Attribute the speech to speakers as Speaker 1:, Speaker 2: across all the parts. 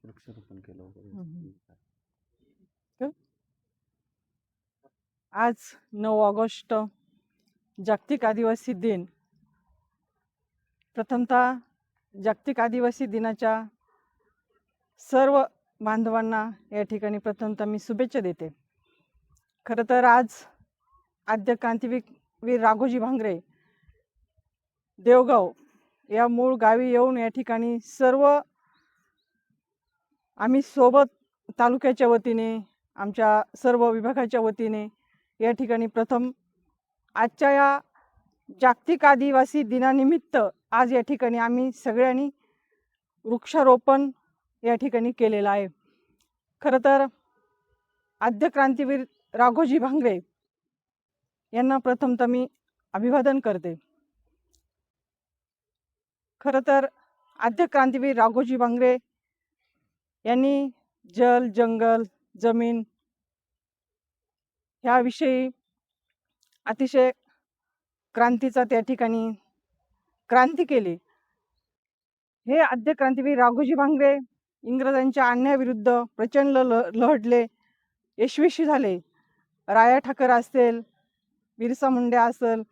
Speaker 1: वृक्षारोपण केलं वगैरे.
Speaker 2: आज 9 ऑगस्ट जागतिक आदिवासी दिन. प्रथमतः जागतिक आदिवासी दिनाच्या सर्व बांधवांना या ठिकाणी प्रथमतः मी शुभेच्छा देते. खरं तर आज आद्य क्रांतीवीर राघोजी भांगरे देवगाव या मूळ गावी येऊन या ठिकाणी सर्व आम्ही सोबत तालुक्याच्या वतीने, आमच्या सर्व विभागाच्या वतीने या ठिकाणी प्रथम आजच्या या जागतिक आदिवासी दिनानिमित्त आज या ठिकाणी आम्ही सगळ्यांनी वृक्षारोपण या ठिकाणी केलेलं आहे. खरं तर आद्य क्रांतीवीर राघोजी भांगरे यांना प्रथमतः मी अभिवादन करते. खरं तर आद्य क्रांतीवीर राघोजी भांगरे यांनी जल, जंगल, जमीन ह्याविषयी अतिशय क्रांतीचा त्या ठिकाणी क्रांती केली. हे आद्य क्रांतीवीर राघोजी भांगरे इंग्रजांच्या अन्यायाविरुद्ध प्रचंड लढले, यशस्वी झाले. राया ठाकर असेल, बिरसा मुंडा असेल,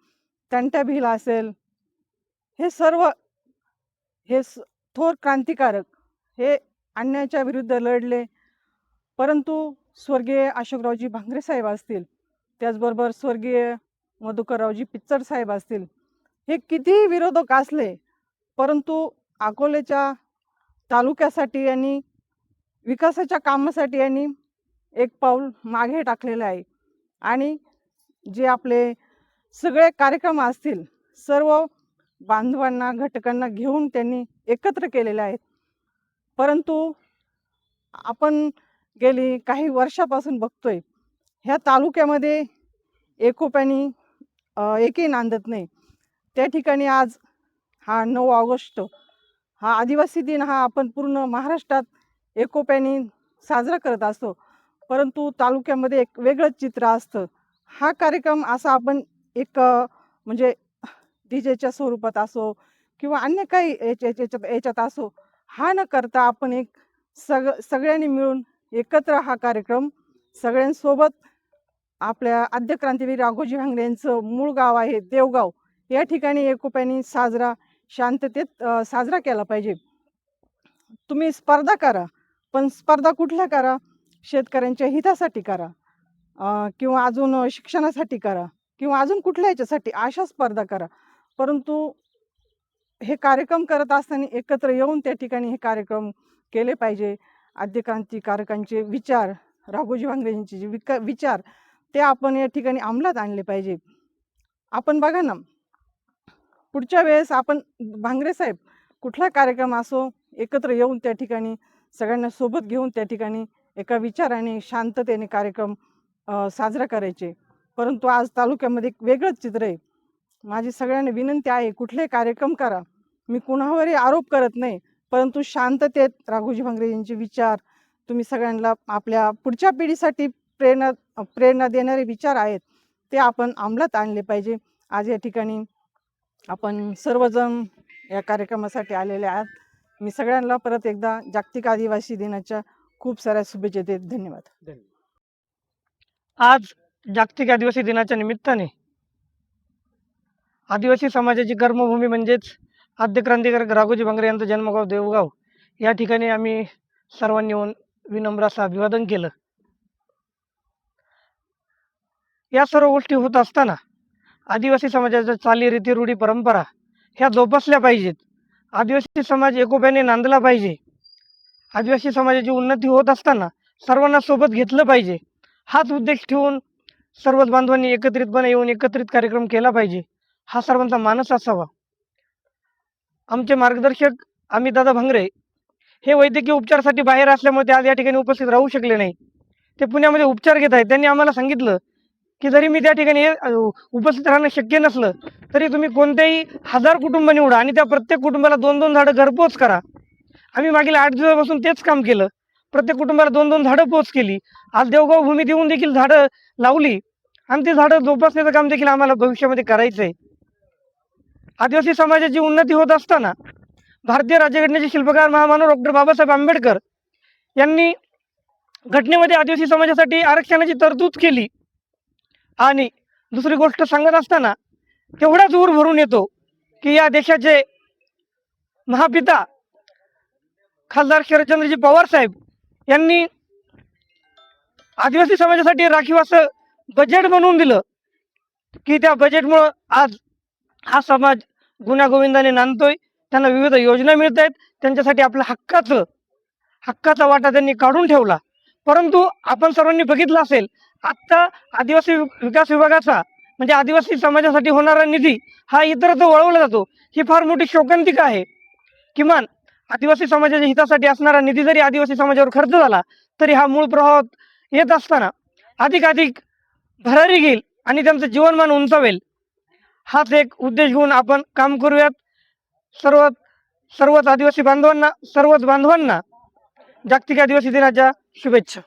Speaker 2: तंट्या भिल असेल, हे सर्व थोर क्रांतिकारक हे अन्यायाच्या विरुद्ध लढले. परंतु स्वर्गीय अशोकरावजी भांगरे साहेब असतील, त्याचबरोबर स्वर्गीय मधुकररावजी पिचड साहेब असतील, हे कितीही विरोधक असले परंतु अकोल्याच्या तालुक्यासाठी यांनी विकासाच्या कामासाठी यांनी एक पाऊल मागे टाकलेलं आहे. आणि जे आपले सगळे कार्यक्रम असतील सर्व बांधवांना, घटकांना घेऊन त्यांनी एकत्र केलेले आहेत. परंतु आपण गेली काही वर्षापासून बघतोय ह्या तालुक्यामध्ये एकोप्याने एकही नांदत नाही. त्या ठिकाणी आज हा 9 ऑगस्ट हा आदिवासी दिन हा आपण पूर्ण महाराष्ट्रात एकोप्याने साजरा करत असतो, परंतु तालुक्यामध्ये एक वेगळंच चित्र असतं. हा कार्यक्रम असा आपण एक म्हणजे डीजेच्या स्वरूपात असो किंवा अन्य काही याच्यात असो, हा न करता आपण एक सगळ्यांनी मिळून एकत्र हा कार्यक्रम सगळ्यांसोबत आपल्या आद्य क्रांतीवीर राघोजी भांगरे यांचं मूळ गाव आहे देवगाव, या ठिकाणी एकोप्याने शांततेत साजरा केला पाहिजे. तुम्ही स्पर्धा करा, पण स्पर्धा कुठल्या करा? शेतकऱ्यांच्या हितासाठी करा, किंवा अजून शिक्षणासाठी करा, किंवा अजून कुठल्या याच्यासाठी अशा स्पर्धा करा. परंतु हे कार्यक्रम करत असताना एकत्र येऊन त्या ठिकाणी हे कार्यक्रम केले पाहिजे. आद्य क्रांतिकारकांचे विचार, राघोजी भांगरेंचे जे विचार ते आपण या ठिकाणी अंमलात आणले पाहिजे. आपण बघा ना, पुढच्या वेळेस आपण भांगरे साहेब कुठला कार्यक्रम असो एकत्र येऊन त्या ठिकाणी सगळ्यांना सोबत घेऊन त्या ठिकाणी एका विचाराने शांततेने कार्यक्रम साजरा करायचे. परंतु आज तालुक्यामध्ये एक वेगळंच चित्र आहे. माझी सगळ्यांना विनंती आहे, कुठले कार्यक्रम करा, मी कुणावरही आरोप करत नाही, परंतु शांततेत राघोजी भांगरे यांचे विचार तुम्ही सगळ्यांना आपल्या पुढच्या पिढीसाठी प्रेरणा देणारे विचार आहेत ते आपण अंमलात आणले पाहिजे. आज या ठिकाणी आपण सर्वजण या कार्यक्रमासाठी आलेले आहात. मी सगळ्यांना परत एकदा जागतिक आदिवासी दिनाच्या खूप साऱ्या शुभेच्छा देत धन्यवाद.
Speaker 3: आज जागतिक आदिवासी दिनाच्या निमित्ताने आदिवासी समाजाची कर्मभूमी म्हणजेच आद्य क्रांतिकारक राघोजी भांगरे यांचं जन्मगाव देवगाव या ठिकाणी आम्ही सर्वांनी येऊन विनम्र असं अभिवादन केलं. या सर्व गोष्टी होत असताना आदिवासी समाजाच्या चालीरीती, रूढी, परंपरा ह्या जोपासल्या पाहिजेत. आदिवासी समाज एकोप्याने नांदला पाहिजे. आदिवासी समाजाची उन्नती होत असताना सर्वांना सोबत घेतलं पाहिजे. हाच उद्देश ठेवून सर्वच बांधवांनी एकत्रितपणे येऊन एकत्रित कार्यक्रम केला पाहिजे, हा सर्वांचा मानस असावा. आमचे मार्गदर्शक अमितदादा भांगरे हे वैद्यकीय उपचारासाठी बाहेर असल्यामुळे ते आज या ठिकाणी उपस्थित राहू शकले नाही. ते पुण्यामध्ये उपचार घेत आहेत. त्यांनी आम्हाला सांगितलं की जरी मी त्या ठिकाणी उपस्थित राहणं शक्य नसलं तरी तुम्ही कोणत्याही 1000 कुटुंब निवडा आणि त्या प्रत्येक कुटुंबाला 2-2 झाडं घरपोच करा. आम्ही मागील 8 दिवसापासून तेच काम केलं. प्रत्येक कुटुंबाला 2-2 झाडं पोच केली. आज देवगाव भूमीत येऊन देखील झाडं लावली आणि ती झाडं जोपासण्याचं काम देखील आम्हाला भविष्यामध्ये करायचं आहे. आदिवासी समाजाची उन्नती होत असताना भारतीय राज्यघटनेचे शिल्पकार महामानव डॉक्टर बाबासाहेब आंबेडकर यांनी घटनेमध्ये आदिवासी समाजासाठी आरक्षणाची तरतूद केली. आणि दुसरी गोष्ट सांगत असताना तेवढाच ऊर भरून येतो की या देशाचे महापिता खासदार शरदचंद्रजी पवार साहेब यांनी आदिवासी समाजासाठी राखीव असं बजेट बनवून दिलं की त्या बजेटमुळं आज हा समाज गुण्यागोविंदाने नांदतोय. त्यांना विविध योजना मिळत आहेत. त्यांच्यासाठी आपल्या हक्काचा वाटा त्यांनी काढून ठेवला. परंतु आपण सर्वांनी बघितलं असेल, आत्ता आदिवासी विकास विभागाचा म्हणजे आदिवासी समाजासाठी होणारा निधी हा इतरत्र वळवला जातो. ही फार मोठी शोकांतिका आहे. किमान आदिवासी समाजाच्या हितासाठी असणारा निधी जरी आदिवासी समाजावर खर्च झाला तरी हा मूळ प्रवाहात येत असताना अधिकाधिक भरारी घेईल आणि त्यांचं जीवनमान उंचावेल. हाच एक उद्देश घेऊन आपण काम करूयात. सर्वच आदिवासी बांधवांना, सर्वच बांधवांना जागतिक आदिवासी दिनाच्या शुभेच्छा.